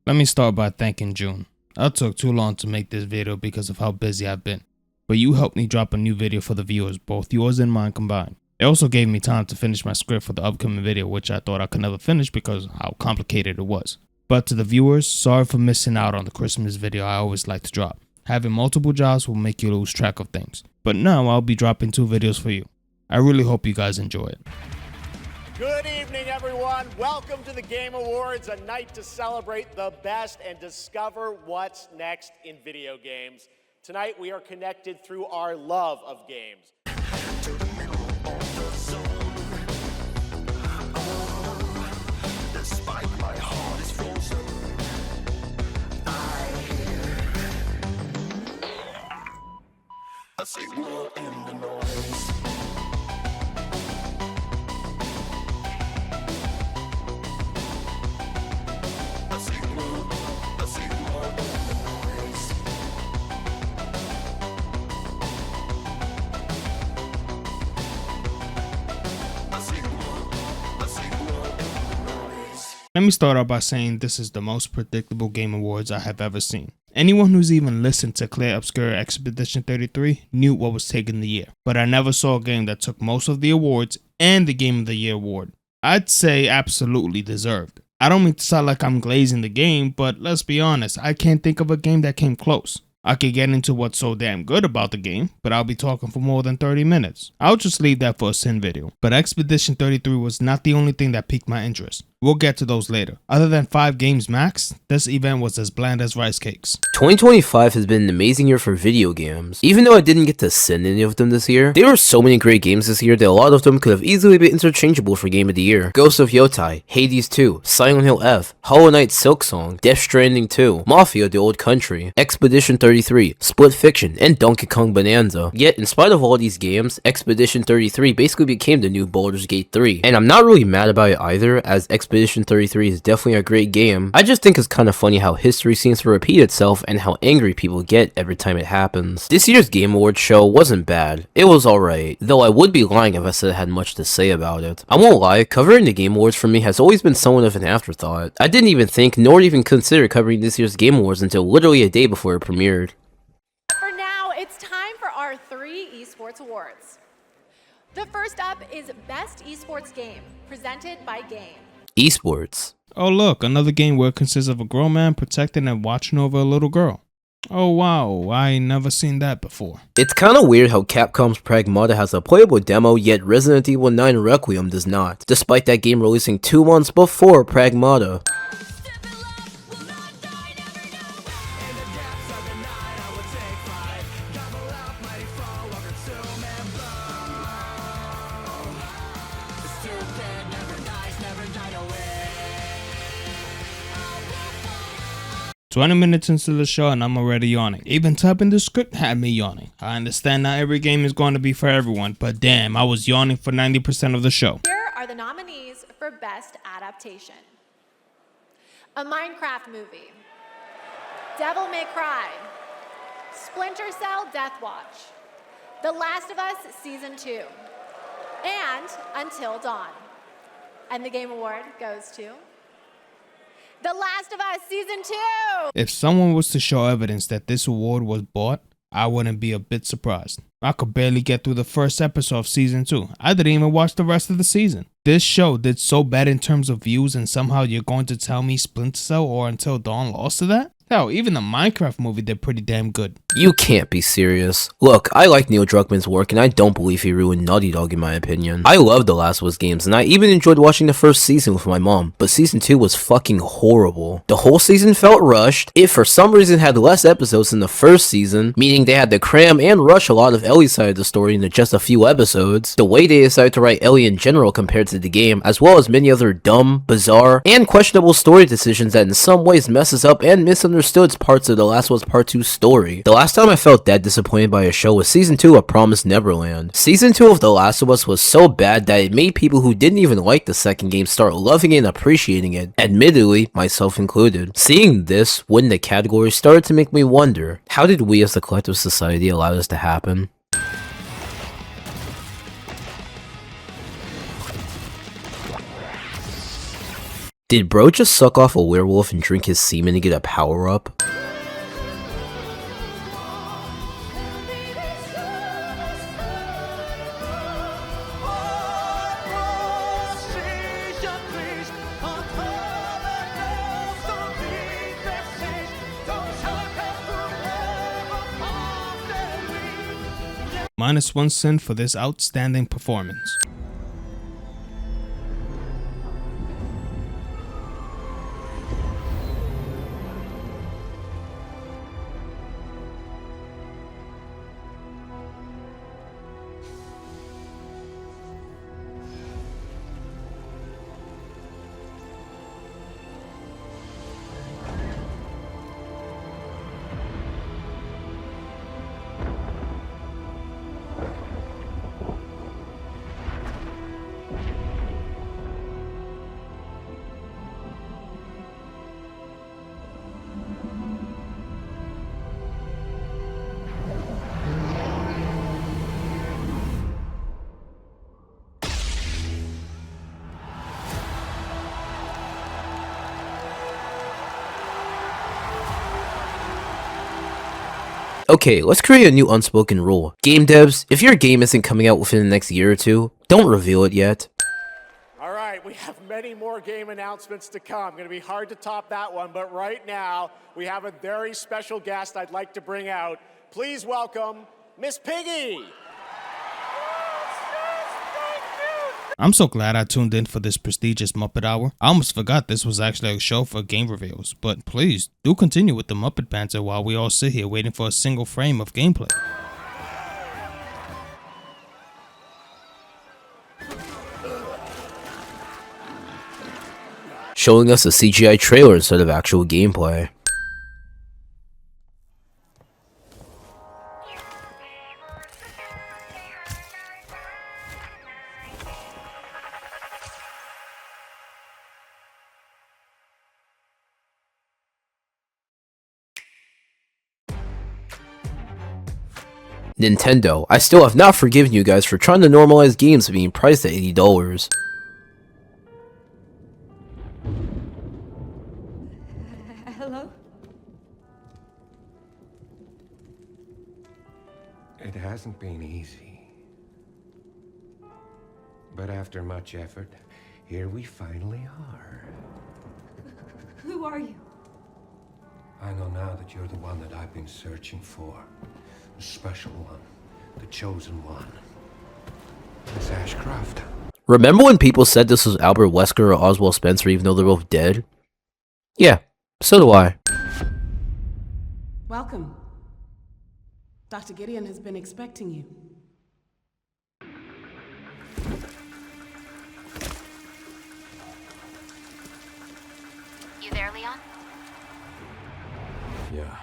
Let me start by thanking June. I took too long to make this video because of how busy I've been, but you helped me drop a new video for the viewers, both yours and mine combined. It also gave me time to finish my script for the upcoming video, which I thought I could never finish because of how complicated it was. But to the viewers, sorry for missing out on the Christmas video I always like to drop. Having multiple jobs will make you lose track of things, but now I'll be dropping 2 videos for you. I really hope you guys enjoy it. Good evening, everyone. Welcome to the Game Awards, a night to celebrate the best and discover what's next in video games. Tonight, we are connected through our love of games. Despite my heart is frozen, I say war in the noise. Let me start out by saying this is the most predictable Game Awards I have ever seen. Anyone who's even listened to Clear Obscure Expedition 33 knew what was taking the year, but I never saw a game that took most of the awards and the Game of the Year award. I'd say absolutely deserved. I don't mean to sound like I'm glazing the game, but let's be honest, I can't think of a game that came close. I could get into what's so damn good about the game, but I'll be talking for more than 30 minutes. I'll just leave that for a Sin video. But Expedition 33 was not the only thing that piqued my interest. We'll get to those later. Other than 5 games max, this event was as bland as rice cakes. 2025 has been an amazing year for video games. Even though I didn't get to send any of them this year, there were so many great games this year that a lot of them could have easily been interchangeable for Game of the Year. Ghost of Yotai, Hades 2, Silent Hill F, Hollow Knight Silksong, Death Stranding 2, Mafia The Old Country, Expedition 33, Split Fiction, and Donkey Kong Bonanza. Yet, in spite of all these games, Expedition 33 basically became the new Baldur's Gate 3. And I'm not really mad about it either, as Expedition 33 is definitely a great game. I just think it's kind of funny how history seems to repeat itself and how angry people get every time it happens. This year's Game Awards show wasn't bad. It was alright, though I would be lying if I said I had much to say about it. I won't lie, covering the Game Awards for me has always been somewhat of an afterthought. I didn't even think nor even consider covering this year's Game Awards until literally a day before it premiered. For now, it's time for our 3 esports awards. The first up is Best Esports Game, presented by Game. Esports. Oh look, another game where it consists of a grown man protecting and watching over a little girl. Oh wow, I ain't never seen that before. It's kinda weird how Capcom's Pragmata has a playable demo, yet Resident Evil 9 Requiem does not, despite that game releasing 2 months before Pragmata. "20 minutes into the show and I'm already yawning. Even typing the script had me yawning. I understand not every game is going to be for everyone, but damn, I was yawning for 90% of the show." Here are the nominees for Best Adaptation. A Minecraft Movie, Devil May Cry, Splinter Cell Death Watch, The Last of Us Season 2, and Until Dawn. And the Game Award goes to The Last of Us Season 2! If someone was to show evidence that this award was bought, I wouldn't be a bit surprised. I could barely get through the first episode of Season 2. I didn't even watch the rest of the season. This show did so bad in terms of views, and somehow you're going to tell me Splinter Cell or Until Dawn lost to that? Hell, even the Minecraft movie did pretty damn good. You can't be serious. Look, I like Neil Druckmann's work and I don't believe he ruined Naughty Dog in my opinion. I love The Last of Us games and I even enjoyed watching the first season with my mom, but season 2 was fucking horrible. The whole season felt rushed. It for some reason had less episodes than the first season, meaning they had to cram and rush a lot of Ellie's side of the story into just a few episodes. The way they decided to write Ellie in general compared to the game, as well as many other dumb, bizarre, and questionable story decisions that in some ways messes up and misunderstood parts of The Last of Us Part 2 story. The last time I felt that disappointed by a show was Season 2 of Promised Neverland. Season 2 of The Last of Us was so bad that it made people who didn't even like the second game start loving it and appreciating it, admittedly, myself included. Seeing this win the category started to make me wonder, how did we as a collective society allow this to happen? Did bro just suck off a werewolf and drink his semen to get a power up? -1 sin for this outstanding performance. Okay, let's create a new unspoken rule. Game devs, if your game isn't coming out within the next year or two, don't reveal it yet. All right, we have many more game announcements to come. Going to be hard to top that one, but right now we have a very special guest I'd like to bring out. Please welcome Miss Piggy. I'm so glad I tuned in for this prestigious Muppet Hour. I almost forgot this was actually a show for game reveals, but please do continue with the Muppet banter while we all sit here waiting for a single frame of gameplay. Showing us a CGI trailer instead of actual gameplay. Nintendo, I still have not forgiven you guys for trying to normalize games being priced at $80. Hello? It hasn't been easy. But after much effort, here we finally are. Who are you? I know now that you're the one that I've been searching for. The special one. The chosen one. Miss Ashcroft. Remember when people said this was Albert Wesker or Oswald Spencer even though they're both dead? Yeah, so do I. Welcome. Dr. Gideon has been expecting you. You there, Leon? Yeah.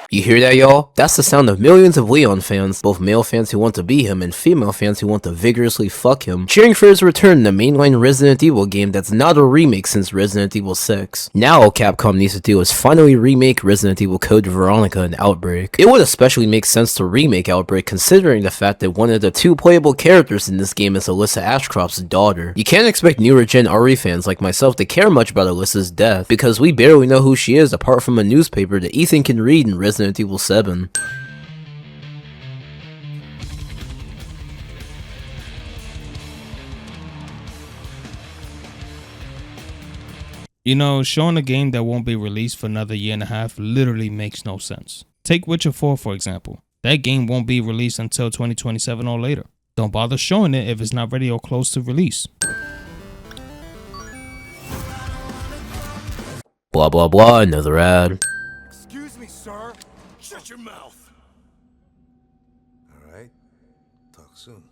You hear that, y'all? That's the sound of millions of Leon fans, both male fans who want to be him and female fans who want to vigorously fuck him, cheering for his return in the mainline Resident Evil game that's not a remake since Resident Evil 6. Now all Capcom needs to do is finally remake Resident Evil Code Veronica and Outbreak. It would especially make sense to remake Outbreak considering the fact that one of the two playable characters in this game is Alyssa Ashcroft's daughter. You can't expect newer gen RE fans like myself to care much about Alyssa's death, because we barely know who she is apart from a newspaper that Ethan can read in Resident Evil 7. You know, showing a game that won't be released for another year and a half literally makes no sense. Take Witcher 4 for example. That game won't be released until 2027 or later. Don't bother showing it if it's not ready or close to release. Blah blah blah, another ad. Excuse me, sir. Shut your mouth. All right. Talk soon.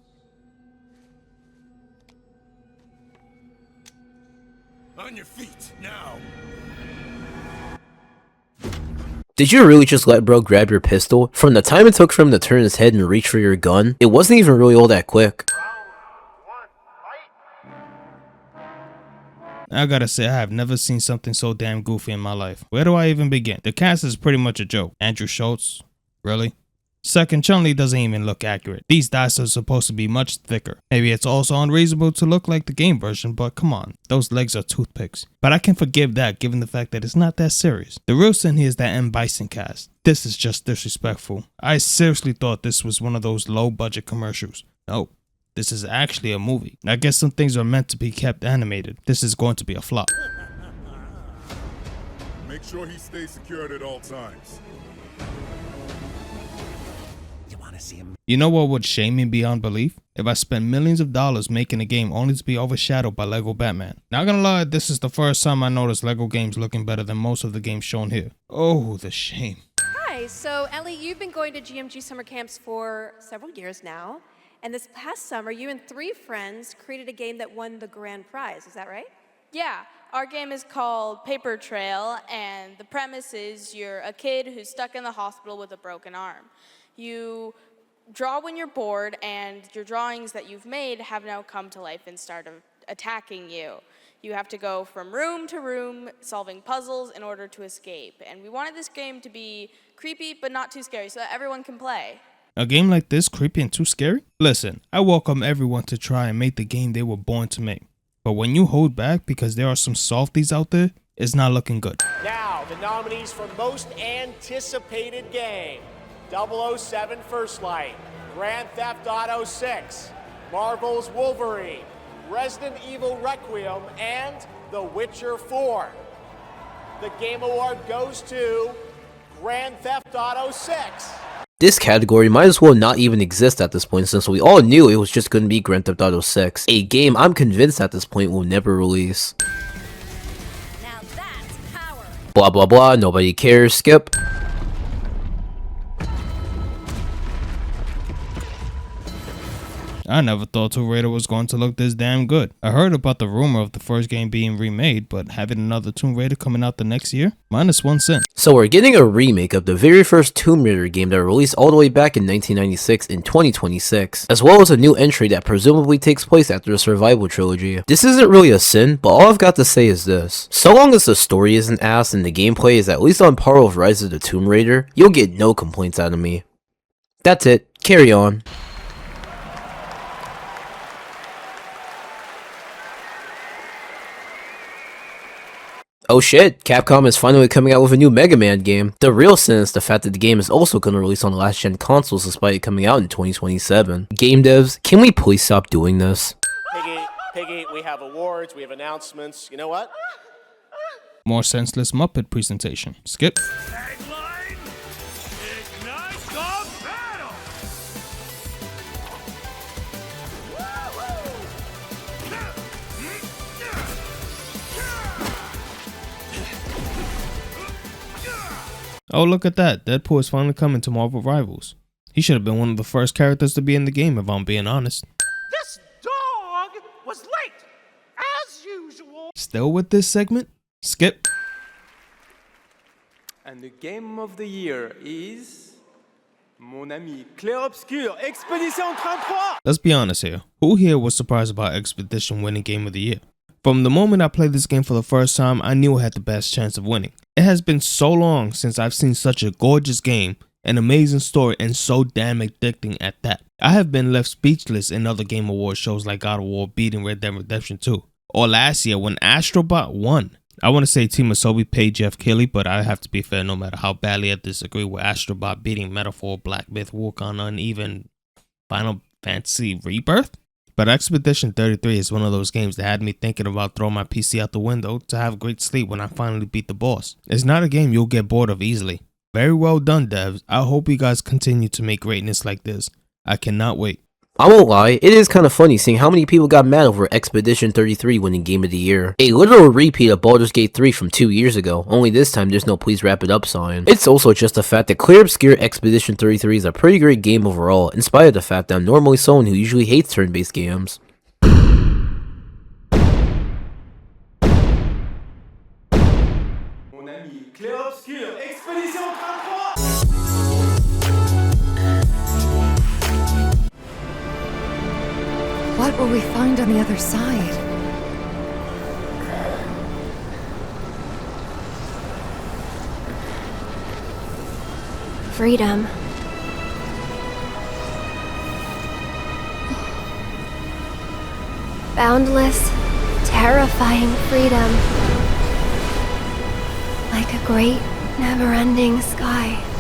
On your feet, now. Did you really just let bro grab your pistol? From the time it took for him to turn his head and reach for your gun, it wasn't even really all that quick. I gotta say, I have never seen something so damn goofy in my life. Where do I even begin? The cast is pretty much a joke. Andrew Schultz? Really? Second, Chun-Li doesn't even look accurate. These dice are supposed to be much thicker. Maybe it's also unreasonable to look like the game version, but come on, those legs are toothpicks. But I can forgive that given the fact that it's not that serious. The real sin here is that M. Bison cast. This is just disrespectful. I seriously thought this was one of those low budget commercials. No, this is actually a movie. I guess some things are meant to be kept animated. This is going to be a flop. Make sure he stays secured at all times. You know what would shame me beyond belief? If I spent millions of dollars making a game only to be overshadowed by Lego Batman. Not gonna lie, this is the first time I noticed Lego games looking better than most of the games shown here. Oh, the shame. Hi, so Ellie, you've been going to GMG summer camps for several years now. And this past summer, you and 3 friends created a game that won the grand prize, is that right? Yeah, our game is called Paper Trail, and the premise is you're a kid who's stuck in the hospital with a broken arm. You draw when you're bored, and your drawings that you've made have now come to life and start attacking you. You have to go from room to room, solving puzzles in order to escape. And we wanted this game to be creepy, but not too scary, so that everyone can play. A game like this creepy and too scary? Listen, I welcome everyone to try and make the game they were born to make. But when you hold back because there are some softies out there, it's not looking good. Now, the nominees for most anticipated game. 007 First Light, Grand Theft Auto 6, Marvel's Wolverine, Resident Evil Requiem, and The Witcher 4. The Game Award goes to Grand Theft Auto 6. This category might as well not even exist at this point since we all knew it was just going to be Grand Theft Auto 6, a game I'm convinced at this point will never release. Now that's power. Blah blah blah, nobody cares, skip. I never thought Tomb Raider was going to look this damn good. I heard about the rumor of the first game being remade, but having another Tomb Raider coming out the next year? -1 cent. So we're getting a remake of the very first Tomb Raider game that released all the way back in 1996 in 2026, as well as a new entry that presumably takes place after the survival trilogy. This isn't really a sin, but all I've got to say is this. So long as the story isn't ass and the gameplay is at least on par with Rise of the Tomb Raider, you'll get no complaints out of me. That's it. Carry on. Oh shit, Capcom is finally coming out with a new Mega Man game. The real sin is the fact that the game is also going to release on last gen consoles despite it coming out in 2027. Game devs, can we please stop doing this? Piggy, we have awards, we have announcements. You know what? More senseless Muppet presentation. Skip. Tagline: Ignite the battle! Oh, look at that. Deadpool is finally coming to Marvel Rivals. He should have been one of the first characters to be in the game if I'm being honest. This dog was late, as usual. Still with this segment? Skip. And the game of the year is... Mon ami Clair Obscur, Expedition 33! Let's be honest here. Who here was surprised about Expedition winning Game of the Year? From the moment I played this game for the first time, I knew it had the best chance of winning. It has been so long since I've seen such a gorgeous game, an amazing story, and so damn addicting at that. I have been left speechless in other Game Award shows like God of War beating Red Dead Redemption 2. Or last year when Astrobot won. I want to say Team Asobi paid Jeff Keighley, but I have to be fair no matter how badly I disagree with Astrobot beating Metaphor, Black Myth, Wukong, and even Final Fantasy Rebirth. But Expedition 33 is one of those games that had me thinking about throwing my PC out the window to have great sleep when I finally beat the boss. It's not a game you'll get bored of easily. Very well done, devs. I hope you guys continue to make greatness like this. I cannot wait. I won't lie, it is kind of funny seeing how many people got mad over Expedition 33 winning Game of the Year. A literal repeat of Baldur's Gate 3 from 2 years ago, only this time there's no please wrap it up sign. It's also just the fact that Clear Obscure Expedition 33 is a pretty great game overall, in spite of the fact that I'm normally someone who usually hates turn-based games. Mon ami Clair Obscur, Expedition 33! What will we find on the other side? Freedom. Boundless, terrifying freedom. Like a great, never-ending sky.